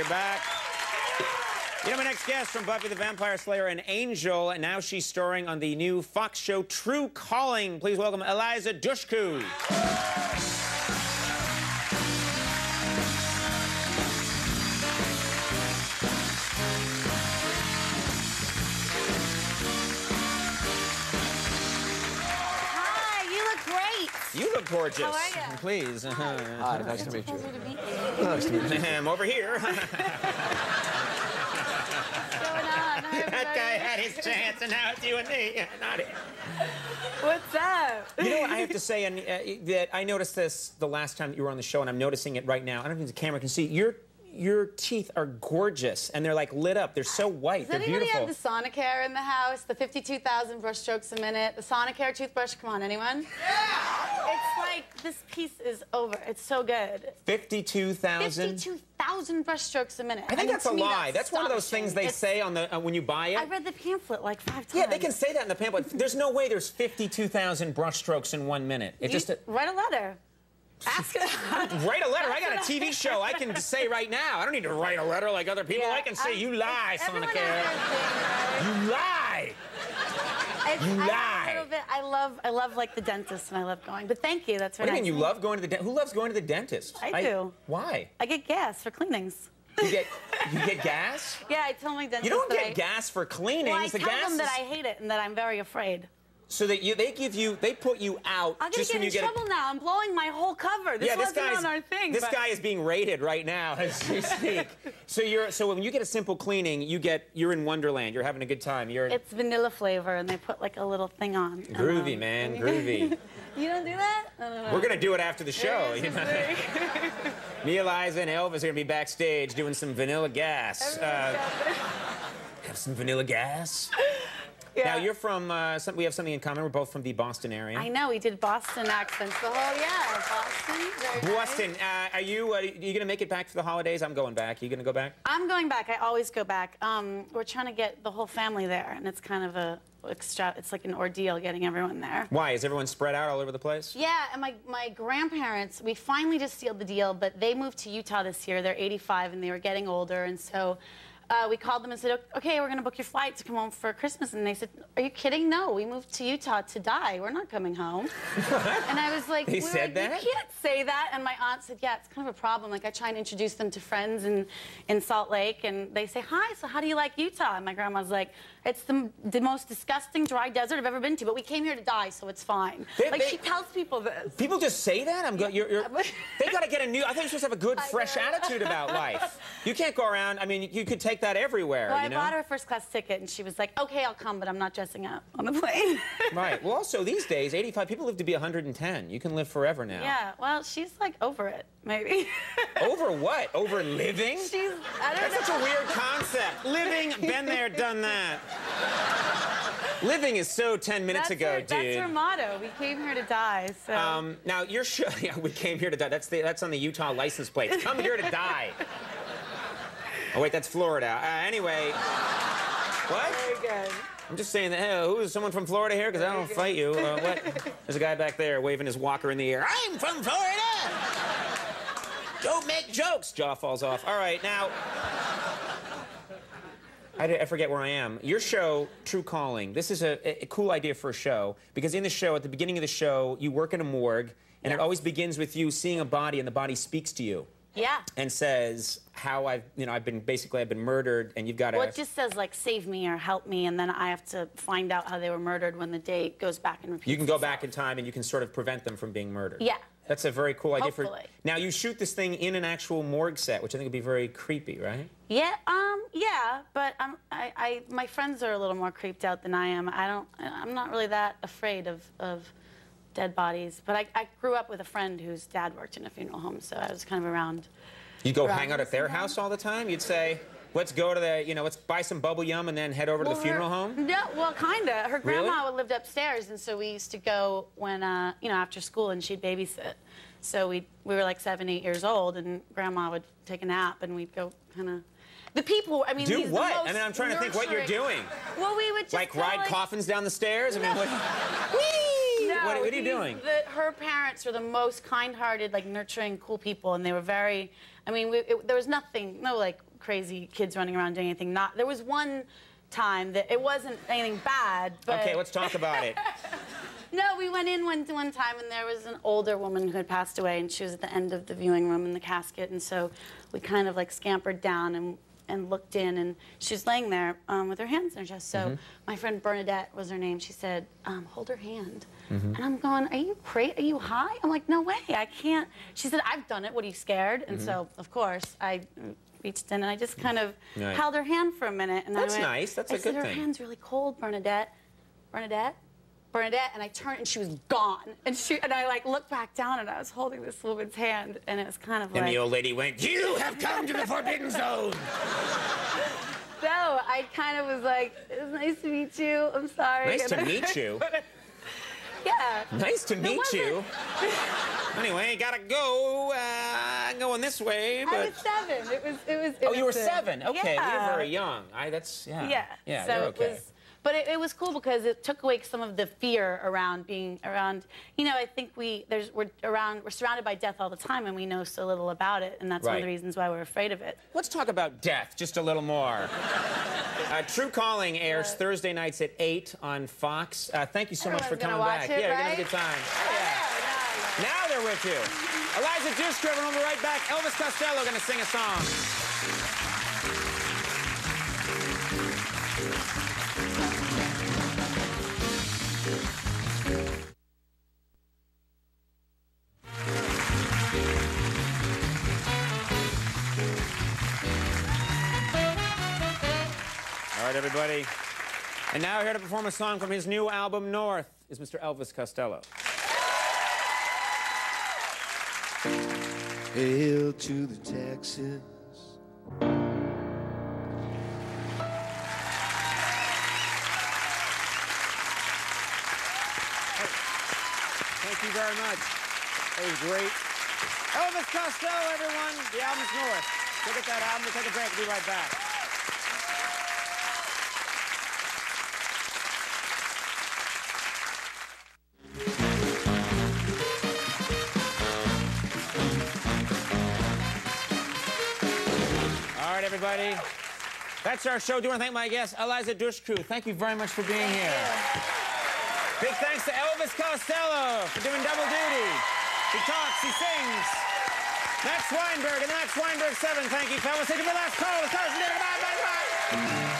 We're back. You know, my next guest from Buffy the Vampire Slayer, an angel, and now she's starring on the new Fox show True Calling. Please welcome Eliza Dushku. You look gorgeous. How are you? Please. Hi, nice to meet you. Pleasure to meet you. Nice to meet you. Over here. What's going on? Hi, That guy had his chance, and now it's you and me. Not it. What's up? You know what I have to say, and that I noticed this the last time that you were on the show, and I'm noticing it right now. I don't think the camera can see. Your teeth are gorgeous, and they're like lit up. They're so white. They're beautiful. Does anybody have the Sonicare in the house? The 52,000 brush strokes a minute. The Sonicare toothbrush. Come on, anyone? Yeah! It's like this piece is over. It's so good. 52,000. 52,000 brush strokes a minute. I think that's a lie. That's one of those things they say on the when you buy it. I read the pamphlet like 5 times. Yeah, they can say that in the pamphlet. There's no way there's 52,000 brush strokes in 1 minute. It just write a letter. Ask it. Write a letter. I got a TV show I can say right now. I don't need to write a letter like other people. I can say, you lie, Sonicare. You lie. You lie. I love like the dentist, and I love going. But thank you. That's very nice. What do you mean you love going to the dentist? Who loves going to the dentist? I do. Why? I get gas for cleanings. You get gas? Yeah, I tell my dentist. You don't get gas for cleanings. Well, I tell them that I hate it and that I'm very afraid. So that they put you out. I'm gonna get in trouble now. I'm blowing my whole cover. This wasn't on our thing. This guy is being rated right now as we speak. So when you get a simple cleaning, you're in Wonderland. You're having a good time. It's vanilla flavor, and they put like a little thing on. Groovy, man, groovy. You don't do that? We're gonna do it after the show. You know? Me, Eliza, and Elvis are gonna be backstage doing some vanilla gas. Have some vanilla gas. Yeah. Now, you're from, we have something in common. We're both from the Boston area. I know. We did Boston accents the whole, Boston. Boston. Nice. Are you going to make it back for the holidays? I'm going back. Are you going to go back? I'm going back. I always go back. We're trying to get the whole family there, and it's kind of it's like an ordeal getting everyone there. Why? Is everyone spread out all over the place? Yeah, and my grandparents, we finally just sealed the deal, but they moved to Utah this year. They're 85, and they were getting older, and so... we called them and said, okay, we're going to book your flight to come home for Christmas. And they said, are you kidding? No, we moved to Utah to die. We're not coming home. And I was like, they said that? You can't say that. And my aunt said, yeah, it's kind of a problem. Like, I try and introduce them to friends in Salt Lake. And they say, hi, so how do you like Utah? And my grandma's like, it's the most disgusting dry desert I've ever been to. But we came here to die, so it's fine. She tells people this. People just say that? They got to get a new... I think you're supposed to have a good, fresh attitude about life. You can't go around... I mean, you could take that everywhere, well, you know? I bought her a first-class ticket, and she was like, okay, I'll come, but I'm not dressing up on the plane. Right. Well, also, these days, 85 people live to be 110. You can live forever now. Yeah. Well, she's, like, over it, maybe. Over what? Over living? I don't know. That's such a weird concept. Living, been there, done that. Living is so 10 minutes ago, dude. That's her motto. We came here to die, so... Now, your show... Yeah, we came here to die. That's on the Utah license plate. Come here to die. Oh, wait, that's Florida. Anyway... What? Very good. I'm just saying that, hey, who is someone from Florida here? Because I don't fight you. What? There's a guy back there waving his walker in the air. I'm from Florida! Don't make jokes! Jaw falls off. All right, now... I forget where I am. Your show, True Calling, this is a cool idea for a show, because in the show, at the beginning of the show, you work in a morgue, and it always begins with you seeing a body, and the body speaks to you. Yeah. And says how I've been murdered, and you've got to... Well, it just says, like, save me or help me, and then I have to find out how they were murdered when the day goes back and repeats. You can go back in time, and you can sort of prevent them from being murdered. Yeah. That's a very cool idea. Hopefully. Now, you shoot this thing in an actual morgue set, which I think would be very creepy, right? Yeah, yeah, but my friends are a little more creeped out than I am. I'm not really that afraid of dead bodies, but I grew up with a friend whose dad worked in a funeral home, so I was kind of around. You'd go hang out at their house all the time? You'd say, let's go to the, let's buy some bubble yum and then head over to the funeral home? No, well, kind of. Her grandma lived upstairs, and so we used to go when, after school, and she'd babysit. So we were like 7, 8 years old, and Grandma would take a nap, and we'd go kind of... The people, I mean... Do what? I mean, I'm trying to think what you're doing. Well, we would just... Like ride coffins down the stairs? I mean, what... No, what are you doing? Her parents were the most kind-hearted, like, nurturing, cool people, and they were very... I mean, there was nothing, no, like, crazy kids running around doing anything. There was one time that it wasn't anything bad, but... Okay, let's talk about it. No, we went in one time, and there was an older woman who had passed away, and she was at the end of the viewing room in the casket, and so we kind of like scampered down and looked in, and she was laying there with her hands in her chest. So my friend Bernadette was her name. She said, hold her hand. And I'm going, are you crazy? Are you high? I'm like, no way, I can't. She said, I've done it. What, are you scared? And so, of course, I reached in, and I just kind of held her hand for a minute. And That's I went, nice. That's a good thing. Her hand's really cold, Bernadette. Bernadette? Bernadette, and I turned, and she was gone. And I like looked back down, and I was holding this woman's hand, and it was kind of like... And the old lady went, you have come to the forbidden zone. So I kind of was like, it was nice to meet you. I'm sorry. Nice to meet you? Yeah. Nice to meet you. Anyway, gotta go. I'm going this way, but... I was 7. It was. Oh, you were 7. Okay, yeah. you're very young. That's, yeah. Yeah, so you're okay. It was, but it was cool because it took away some of the fear around being around. You know, I think we're surrounded by death all the time, and we know so little about it, and that's one of the reasons why we're afraid of it. Let's talk about death just a little more. True Calling airs Thursday nights at 8 on Fox. Thank you so much for coming back. It, you're gonna have a good time. Now they're with you. Eliza Dushku, everyone, we'll be right back. Elvis Costello gonna sing a song. All right, everybody. And now here to perform a song from his new album, North, is Mr. Elvis Costello. Hail to the Texas. Thank you very much. That was great. Elvis Costello, everyone. The album's North. Go get that album. We'll take a break. We'll be right back. All right, everybody. That's our show. Do you want to thank my guest, Eliza Dushku? Thank you very much for being here. Big thanks to Elvis Costello for doing double duty. He talks, he sings. Max Weinberg and the Max Weinberg 7. Thank you, fellas. Take your last call. The car's in there. Bye, bye, bye.